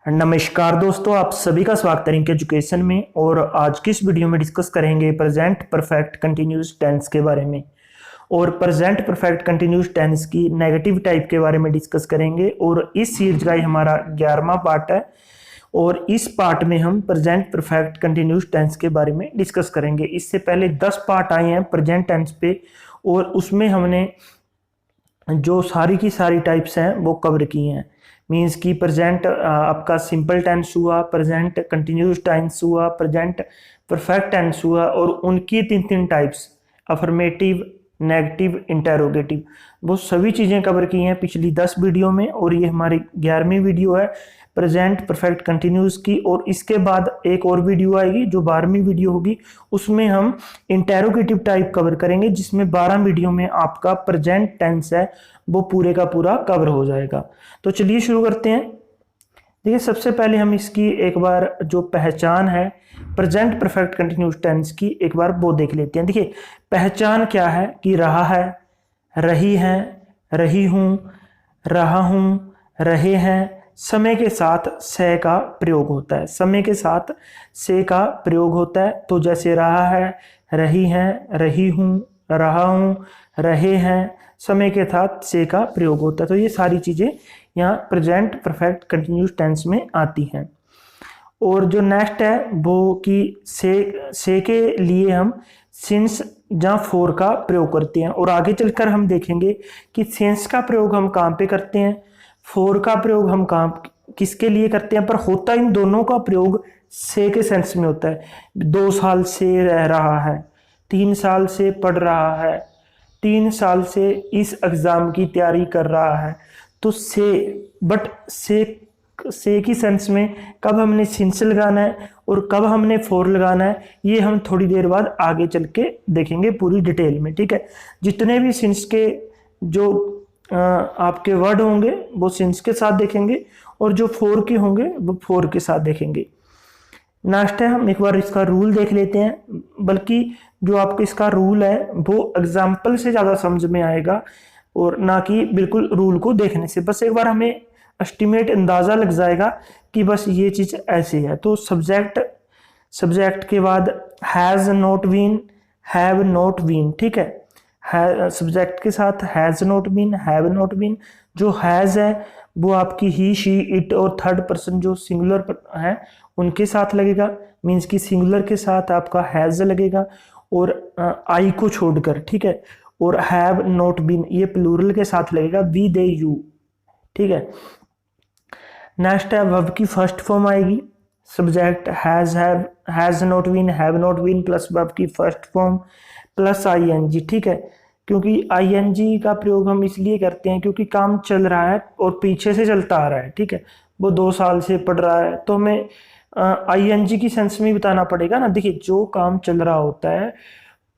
नमस्कार दोस्तों, आप सभी का स्वागत है इनके एजुकेशन में। और आज की इस वीडियो में डिस्कस करेंगे प्रेजेंट परफेक्ट कंटिन्यूस टेंस के बारे में। और प्रेजेंट परफेक्ट कंटिन्यूस टेंस की नेगेटिव टाइप के बारे में डिस्कस करेंगे। और इस सीरीज का ये हमारा 11वां पार्ट है। और इस पार्ट में हम प्रेजेंट परफेक्ट कंटिन्यूस टेंस के बारे में डिस्कस करेंगे। इससे पहले 10 पार्ट आए हैं प्रेजेंट टेंस पे, और उसमें हमने जो सारी की सारी टाइप्स हैं वो कवर की हैं। मीन्स कि प्रेजेंट आपका सिंपल टेंस हुआ, प्रेजेंट कंटिन्यूस टेंस हुआ, प्रेजेंट परफेक्ट टेंस हुआ, और उनकी तीन तीन टाइप्स अफर्मेटिव, नेगेटिव, इंटेरोगेटिव, वो सभी चीज़ें कवर की हैं पिछली 10 वीडियो में। और ये हमारी 11वीं वीडियो है प्रेजेंट परफेक्ट कंटिन्यूस की। और इसके बाद एक और वीडियो आएगी जो 12वीं वीडियो होगी, उसमें हम इंटेरोगेटिव टाइप कवर करेंगे, जिसमें 12 वीडियो में आपका प्रेजेंट टेंस है वो पूरे का पूरा कवर हो जाएगा। तो चलिए शुरू करते हैं। देखिए, सबसे पहले हम इसकी एक बार जो पहचान है प्रेजेंट परफेक्ट कंटिन्यूस टेंस की एक बार वो देख लेते हैं। देखिए, पहचान क्या है कि रहा है, रही है, रही हूं, रहा हूं, रहे हैं। समय के साथ से का प्रयोग होता है, समय के साथ से का प्रयोग होता है। तो जैसे रहा है, रही है, रही हूं, रहा हूं, रहे हैं, समय के साथ से का प्रयोग होता है। तो ये सारी चीजें यहाँ प्रेजेंट परफेक्ट कंटिन्यूस टेंस में आती हैं। और जो नेक्स्ट है वो कि से के लिए हम सिंस या फॉर का प्रयोग करते हैं। और आगे चलकर हम देखेंगे कि सिंस का प्रयोग हम कहाँ पे करते हैं, फॉर का प्रयोग हम कहाँ किसके लिए करते हैं। पर होता इन दोनों का प्रयोग से के सेंस में होता है। 2 साल से रह रहा है, 3 साल से पढ़ रहा है, 3 साल से इस एग्जाम की तैयारी कर रहा है। तो से, बट से की सेंस में कब हमने सिंस लगाना है और कब हमने फॉर लगाना है, ये हम थोड़ी देर बाद आगे चल के देखेंगे पूरी डिटेल में। ठीक है, जितने भी सिंस के जो आपके वर्ड होंगे वो सिंस के साथ देखेंगे, और जो फॉर के होंगे वो फॉर के साथ देखेंगे। नेक्स्ट है, हम एक बार इसका रूल देख लेते हैं। बल्कि जो आपको इसका रूल है वो एग्जाम्पल से ज़्यादा समझ में आएगा, और ना कि बिल्कुल रूल को देखने से। बस एक बार हमें एस्टिमेट अंदाज़ा लग जाएगा कि बस ये चीज़ ऐसी है। तो सब्जेक्ट के बाद has not been, have not been. ठीक है, सब्जेक्ट के साथ has not been, have not been. जो हैज़ है वो आपकी ही, शी, इट और थर्ड पर्सन जो सिंगुलर है उनके साथ लगेगा। मीन्स कि सिंगुलर के साथ आपका हैज़ लगेगा और आई को छोड़कर। ठीक है, और हैव नॉट बीन ये प्लूरल के साथ लगेगा, वी, दे, यू। ठीक है, नेक्स्ट है वर्ब की फर्स्ट फॉर्म आएगी। Subject has not been, have not been plus verb की फर्स्ट फॉर्म प्लस आईएनजी। ठीक है, क्योंकि आईएनजी का प्रयोग हम इसलिए करते हैं क्योंकि काम चल रहा है और पीछे से चलता आ रहा है। ठीक है, वो 2 साल से पढ़ रहा है, तो हमें आईएनजी की सेंस में बताना पड़ेगा ना। देखिए, जो काम चल रहा होता है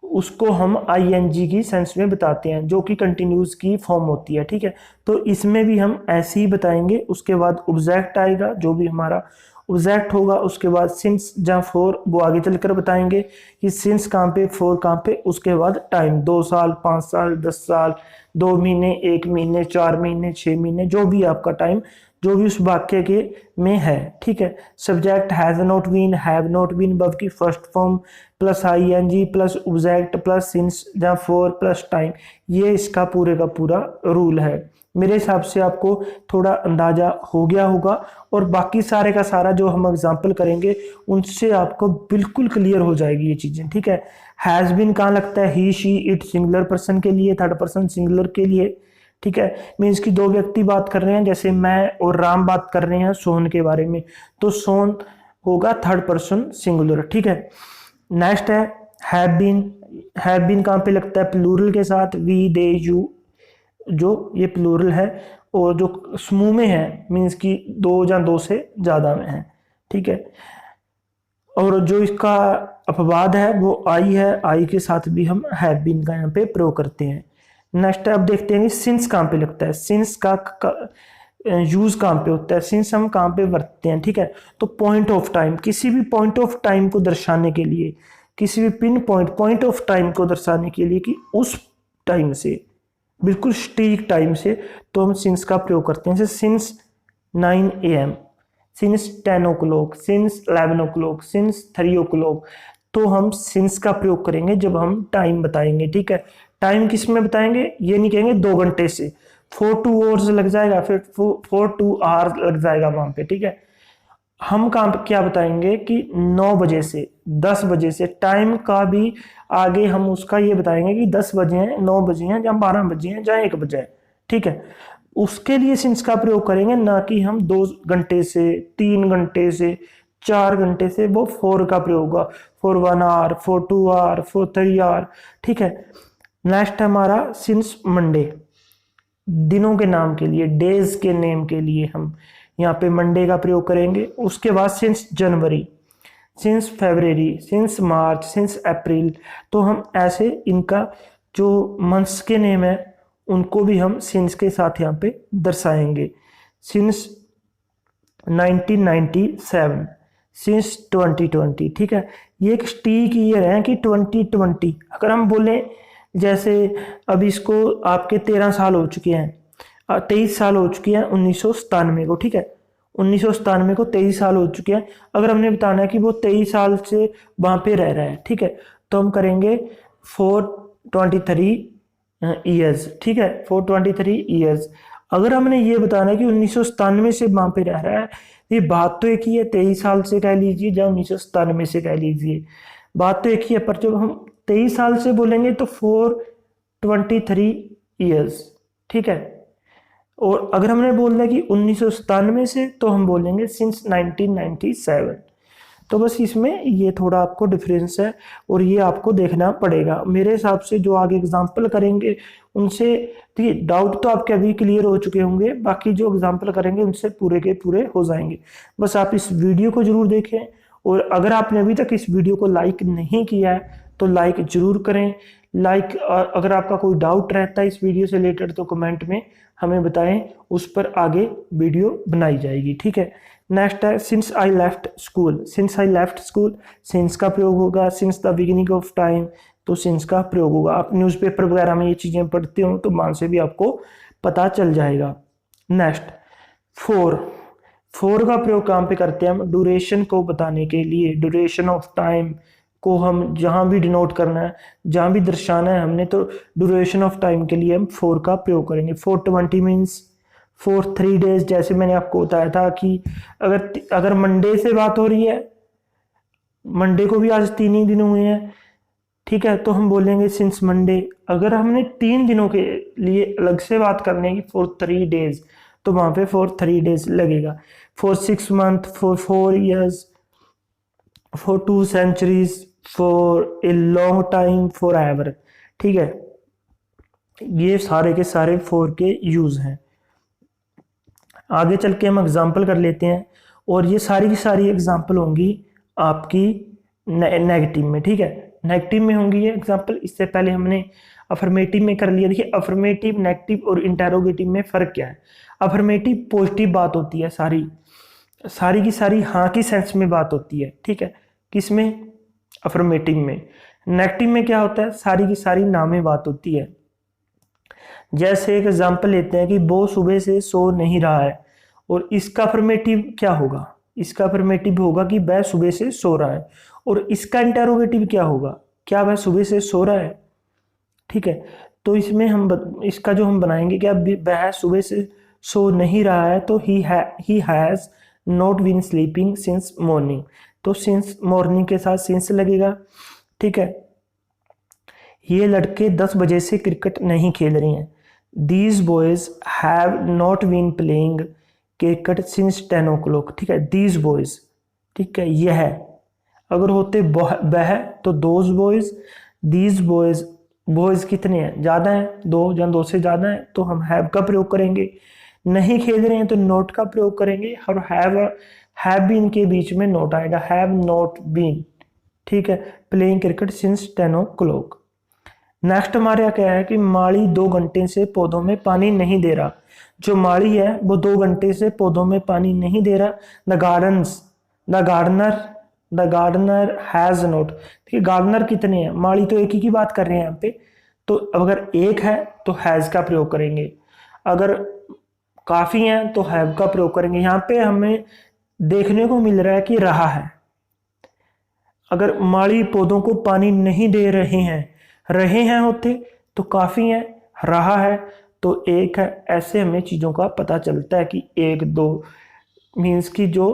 उसको हम आईएनजी की सेंस में बताते हैं, जो कि कंटिन्यूस की फॉर्म होती है। ठीक है, तो इसमें भी हम ऐसे ही बताएंगे। उसके बाद ऑब्जेक्ट आएगा, जो भी हमारा ऑब्जेक्ट होगा। उसके बाद सिंस या फॉर वो आगे चलकर बताएंगे कि सिंस कहाँ पे, फॉर कहाँ पे। उसके बाद टाइम, 2 साल, 5 साल, 10 साल, 2 महीने, 1 महीने, 4 महीने, 6 महीने, जो भी आपका टाइम जो भी उस वाक्य के में है। ठीक है, subject has not been, have not been, verb की first form plus ING plus object plus since या फॉर प्लस टाइम, ये इसका पूरे का पूरा रूल है। मेरे हिसाब से आपको थोड़ा अंदाजा हो गया होगा, और बाकी सारे का सारा जो हम एग्जाम्पल करेंगे उनसे आपको बिल्कुल क्लियर हो जाएगी ये चीजें। ठीक है, हैज बीन कहाँ लगता है, ही, शी, इट सिंगुलर पर्सन के लिए, थर्ड पर्सन सिंगुलर के लिए। ठीक है, मीन्स कि 2 व्यक्ति बात कर रहे हैं, जैसे मैं और राम बात कर रहे हैं सोन के बारे में, तो सोन होगा थर्ड पर्सन सिंगुलर। ठीक है, नेक्स्ट है हैव बीन। हैव बीन कहाँ पे लगता है, प्लूरल के साथ, वी, दे, यू, जो ये प्लूरल है, और जो समूह में है मीन्स कि 2 या 2 से ज़्यादा में है। ठीक है, और जो इसका अपवाद है वो आई है, आई के साथ भी हम हैव बीन का यहाँ पे प्रयोग करते हैं। नेक्स्ट अब देखते हैं सिंस कहाँ पे लगता है, सिंस का यूज कहाँ पे होता है, सिंस हम कहाँ पे बरतते हैं। ठीक है, तो पॉइंट ऑफ टाइम, किसी भी पॉइंट ऑफ टाइम को दर्शाने के लिए, किसी भी पिन पॉइंट ऑफ टाइम को दर्शाने के लिए कि उस टाइम से, बिल्कुल सटीक टाइम से, तो हम सिंस का प्रयोग करते हैं। जैसे since 9 AM, since 10 o'clock, since 11 o'clock, since 3 o'clock. तो हम सिंस का प्रयोग करेंगे जब हम टाइम बताएंगे, ठीक है। टाइम किस में बताएंगे, ये नहीं कहेंगे 2 घंटे से, 4 2 आवर्स लग जाएगा, फिर 4 2 आवर्स लग जाएगा वहां पे, ठीक है। हम काम क्या बताएंगे कि 9 बजे से 10 बजे से, टाइम का भी आगे हम उसका ये बताएंगे कि 10 बजे हैं, 9 बजे हैं, या 12 बजे हैं, या 1 बजे है, ठीक है। उसके लिए सिंस का प्रयोग करेंगे, ना कि हम 2 घंटे से, 3 घंटे से, 4 घंटे से। वो फोर का प्रयोग होगा, for 1 hour, for 2 hour, for 3 hour, ठीक है। नेक्स्ट हमारा सिंस मंडे, दिनों के नाम के लिए, डेज के नेम के लिए हम यहाँ पे मंडे का प्रयोग करेंगे। उसके बाद सिंस जनवरी, सिंस फरवरी, सिंस मार्च, सिंस अप्रैल। तो हम ऐसे इनका जो मंथ्स के नेम है उनको भी हम सिंस के साथ यहाँ पे दर्शाएंगे। सिंस 1997, सिंस 2020, ठीक है। ये एक स्टीक ईयर है कि 2020। अगर हम बोले जैसे अब इसको आपके 13 साल हो चुके हैं, 23 साल हो चुके हैं 1997 को, ठीक है। 1997 को 23 साल हो चुके हैं। अगर हमने बताना है कि वो 23 साल से वहां पे रह रहा है, ठीक है, तो हम करेंगे 423 ईयर्स, ठीक है, 423 ईयर्स। अगर हमने ये बताना है कि 1997 से वहां पे रह रहा है, ये बात तो एक ही है, 23 साल से कह लीजिए या 1997 से कह लीजिए, बात तो एक ही है। पर जब हम 23 साल से बोलेंगे तो 423 ईयर्स, ठीक है। और अगर हमने बोलना है कि 1997 से, तो हम बोलेंगे सिंस 1997। तो बस इसमें ये थोड़ा आपको डिफरेंस है और ये आपको देखना पड़ेगा। मेरे हिसाब से जो आगे एग्जाम्पल करेंगे उनसे, ठीक, डाउट तो आपके अभी क्लियर हो चुके होंगे, बाकी जो एग्जाम्पल करेंगे उनसे पूरे के पूरे हो जाएंगे। बस आप इस वीडियो को जरूर देखें, और अगर आपने अभी तक इस वीडियो को लाइक नहीं किया है तो लाइक जरूर करें। लाइक, अगर आपका कोई डाउट रहता है इस वीडियो से रिलेटेड तो कमेंट में हमें बताएं, उस पर आगे वीडियो बनाई जाएगी, ठीक है। नेक्स्ट है since I left school, since I left school, since का प्रयोग होगा। Since the beginning of time, तो सिंस का प्रयोग होगा। आप न्यूज़पेपर वगैरह में ये चीज़ें पढ़ते हो तो मान से भी आपको पता चल जाएगा। नेक्स्ट फोर, फोर का प्रयोग कहाँ पे करते हैं हम, ड्यूरेशन को बताने के लिए, ड्यूरेशन ऑफ टाइम को हम जहां भी डिनोट करना है, जहां भी दर्शाना है हमने, तो ड्यूरेशन ऑफ टाइम के लिए हम 4 का प्रयोग करेंगे। 420 मीन्स फॉर 3 डेज। जैसे मैंने आपको बताया था कि अगर मंडे से बात हो रही है, मंडे को भी आज 3 ही दिन हुए हैं, ठीक है, तो हम बोलेंगे सिंस मंडे। अगर हमने 3 दिनों के लिए अलग से बात करनी है कि फॉर 3 डेज, तो वहां पे फॉर 3 डेज लगेगा। For 6 month, for 4 years, for 2 centuries, for a long time, forever, ठीक है। ये सारे के सारे फॉर के यूज हैं। आगे चल के हम एग्जाम्पल कर लेते हैं, और ये सारी की सारी एग्जाम्पल होंगी आपकी नेगेटिव में, ठीक है। नेगेटिव में होंगी ये एग्जाम्पल। इससे पहले हमने अफर्मेटिव में कर लिया। देखिए अफर्मेटिव, नेगेटिव और इंटेरोगेटिव में फर्क क्या है। अफर्मेटिव पॉजिटिव बात होती है, सारी सारी की सारी हाँ की सेंस में बात होती है, ठीक है, किसमें, अफर्मेटिव में। नेगेटिव में क्या होता है, सारी की सारी ना में बात होती है। जैसे एक एग्जांपल लेते हैं कि वो सुबह से सो नहीं रहा है, और इसका अफर्मेटिव क्या होगा, इसका अफर्मेटिव होगा कि वह सुबह से सो रहा है। और इसका इंटेरोगेटिव क्या होगा, क्या वह सुबह से सो रहा है, ठीक है। तो इसमें हम इसका जो हम बनाएंगे कि अब वह सुबह से सो नहीं रहा है, तो he has not been sleeping since morning. तो सिंस मॉर्निंग के साथ सिंस लगेगा, ठीक है। ये लड़के 10 बजे से क्रिकेट नहीं खेल रहे हैं। These boys have not been playing cricket since 10 o'clock, ठीक है। दीज बॉयज, ठीक है, यह अगर होते वह तो those boys. These boys, boys कितने हैं, ज्यादा हैं, 2 या 2 से ज्यादा है, तो हम हैव का प्रयोग करेंगे। नहीं खेल रहे हैं तो नॉट का प्रयोग करेंगे, और हैव बीन के बीच में नॉट आएगा, हैव नॉट बीन, ठीक है, playing cricket since 10 o'clock। Next हमारे यहाँ क्या है कि माली 2 घंटे से पौधों में पानी नहीं दे रहा। जो माली है वो 2 घंटे से पौधों में पानी नहीं दे रहा। द गार्डनर हैज नॉट, ठीक है। गार्डनर कितने हैं, माली तो एक ही की बात कर रहे हैं यहाँ पे, तो अगर एक है तो हैज का प्रयोग करेंगे, अगर काफी हैं तो हैव का प्रयोग करेंगे। यहाँ पे हमें देखने को मिल रहा है कि रहा है। अगर माली पौधों को पानी नहीं दे रहे हैं होते तो काफ़ी है, रहा है तो एक है। ऐसे हमें चीज़ों का पता चलता है कि एक दो मीन्स कि जो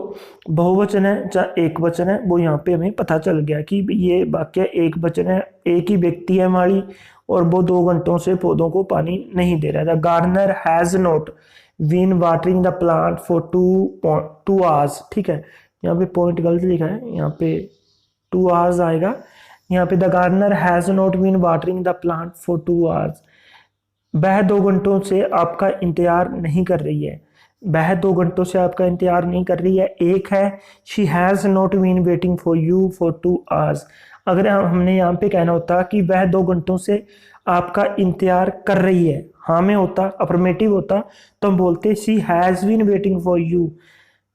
बहुवचन है या एक वचन है वो यहाँ पे हमें पता चल गया कि ये वाक्य एक वचन है, एक ही व्यक्ति है माली और वो 2 घंटों से पौधों को पानी नहीं दे रहा था। Gardener has not been watering the plant for 2 hours. ठीक है, यहाँ पे पॉइंट गलत लिखा है, यहाँ पे 2 आवर्स आएगा। यहाँ पे the gardener has not been watering the plant for 2 hours. वह 2 घंटों से आपका इंतजार नहीं कर रही है। वह 2 घंटों से आपका इंतजार नहीं कर रही है। एक है she has not been waiting for you for 2 hours. अगर हमने यहाँ पे कहना होता कि वह 2 घंटों से आपका इंतजार कर रही है, हाँ में होता, अफर्मेटिव होता, तो हम बोलते she has been waiting for you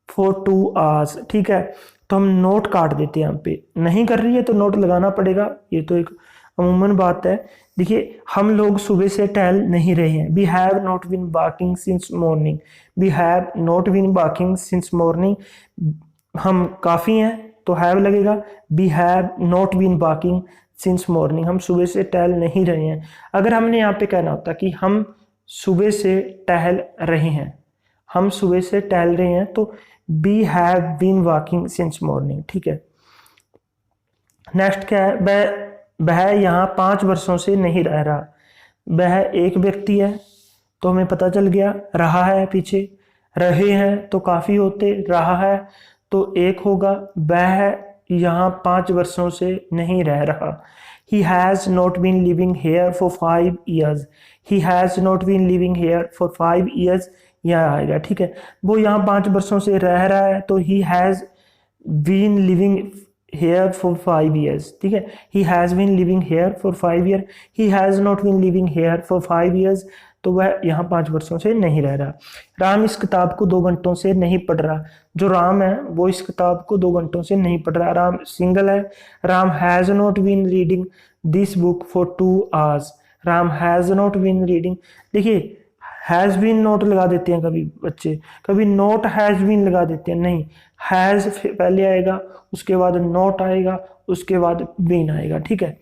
for 2 hours. ठीक है, तो हम नोट काट देते हैं। यहाँ पे नहीं कर रही है तो नोट लगाना पड़ेगा, ये तो एक अमूमन बात है। देखिए, हम लोग सुबह से टहल नहीं रहे हैं। We have not been walking since morning. We have not been walking since morning. हम काफ़ी हैं तो हैव लगेगा। We have not been walking since morning. हम सुबह से टहल नहीं रहे हैं। अगर हमने यहाँ पे कहना होता कि हम सुबह से टहल रहे हैं, हम सुबह से टहल रहे हैं, तो we have been walking since morning. ठीक है, नेक्स्ट क्या है, वह यहाँ 5 वर्षों से नहीं रह रहा। वह एक व्यक्ति है तो हमें पता चल गया, रहा है पीछे, रहे हैं तो काफ़ी होते, रहा है तो एक होगा। वह यहाँ 5 वर्षों से नहीं रह रहा। He has not been living here for 5 years. He has not been living here for 5 years. यहाँ आएगा। ठीक है, वो यहाँ 5 वर्षों से रह रहा है तो he has been living here for 5 years। ठीक है, he has been living here for 5 years। he has not been living here for 5 years, तो वह यहाँ 5 वर्षों से नहीं रह रहा। राम इस किताब को 2 घंटों से नहीं पढ़ रहा। जो राम है वो इस किताब को 2 घंटों से नहीं पढ़ रहा। राम सिंगल है। Ram has not been reading this book for 2 hours. Ram has not been reading. देखिए, हैज़ बीन नोट लगा देते हैं कभी बच्चे, कभी नोट हैज़ बीन लगा देते हैं। नहीं, हैज़ पहले आएगा, उसके बाद नोट आएगा, उसके बाद बीन आएगा। ठीक है,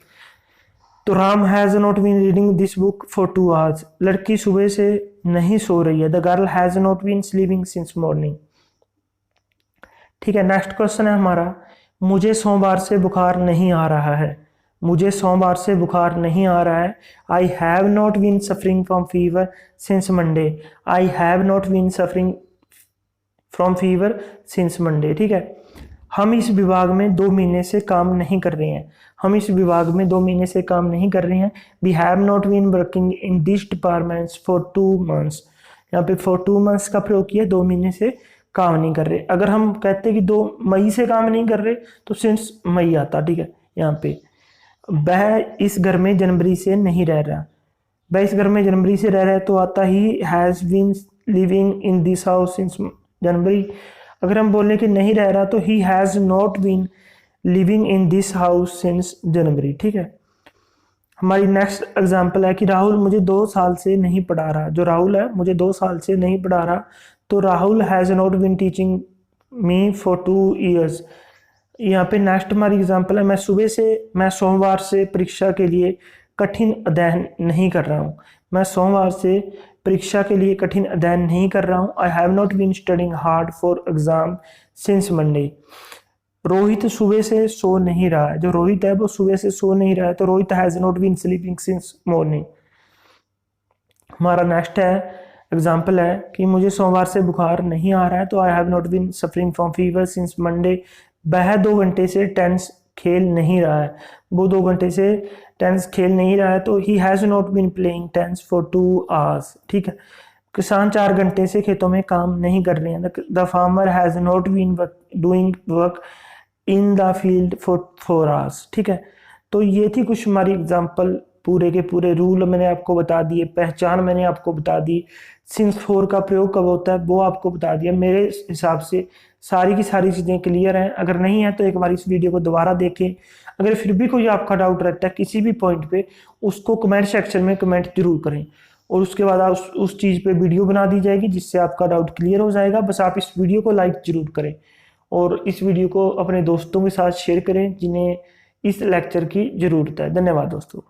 तो Ram has not been reading this book for 2 hours. लड़की सुबह से नहीं सो रही है। The girl has not been sleeping since morning. ठीक है, नेक्स्ट क्वेश्चन है हमारा, मुझे सोमवार से बुखार नहीं आ रहा है। मुझे सोमवार से बुखार नहीं आ रहा है। I have not been suffering from fever since Monday. I have not been suffering from fever since Monday. ठीक है, हम इस विभाग में 2 महीने से काम नहीं कर रहे हैं। हम इस विभाग में 2 महीने से काम नहीं कर रहे हैं। We have not been working in this departments for 2 months. यहाँ पे फॉर 2 मंथ्स का प्रयोग किया, 2 महीने से काम नहीं कर रहे। अगर हम कहते कि 2 मई से काम नहीं कर रहे तो सिंस मई आता। ठीक है, यहाँ पे वह इस घर में जनवरी से नहीं रह रहा। वह इस घर में जनवरी से रह रहा है तो आता he has been living in this house since January. अगर हम बोले कि नहीं रह रहा तो he has not been living in this house since January. ठीक है, हमारी नेक्स्ट एग्जांपल है कि राहुल मुझे 2 साल से नहीं पढ़ा रहा। जो राहुल है मुझे 2 साल से नहीं पढ़ा रहा, तो Rahul has not been teaching me for 2 years. यहाँ पे नेक्स्ट हमारी एग्जांपल है, मैं सोमवार से परीक्षा के लिए कठिन अध्ययन नहीं कर रहा हूँ। मैं सोमवार से परीक्षा के लिए कठिन अध्ययन नहीं कर रहा हूँ। I have not been studying hard for exam since Monday. Rohit सुबह से सो नहीं रहा है। जो रोहित है वो सुबह से सो नहीं रहा है, तो Rohit has not been sleeping since morning. हमारा नेक्स्ट है एग्जाम्पल है कि मुझे सोमवार से बुखार नहीं आ रहा है, तो I have not been suffering from fever since Monday. वह 2 घंटे से टेनिस खेल नहीं रहा है। वो 2 घंटे से टेनिस खेल नहीं रहा है, तो he has not been playing tennis for 2 hours. ठीक है, किसान 4 घंटे से खेतों में काम नहीं कर रहे हैं। The farmer has not been doing work in the field for 4 hours. ठीक है, तो ये थी कुछ हमारी एग्जाम्पल। पूरे के पूरे रूल मैंने आपको बता दिए, पहचान मैंने आपको बता दी, सिंस 4 का प्रयोग कब होता है वो आपको बता दिया। मेरे हिसाब से सारी की सारी चीज़ें क्लियर हैं। अगर नहीं है तो एक बार इस वीडियो को दोबारा देखें। अगर फिर भी कोई आपका डाउट रहता है किसी भी पॉइंट पे, उसको कमेंट सेक्शन में कमेंट जरूर करें। और उसके बाद आप उस चीज़ पे वीडियो बना दी जाएगी जिससे आपका डाउट क्लियर हो जाएगा। बस आप इस वीडियो को लाइक ज़रूर करें और इस वीडियो को अपने दोस्तों के साथ शेयर करें जिन्हें इस लेक्चर की ज़रूरत है। धन्यवाद दोस्तों।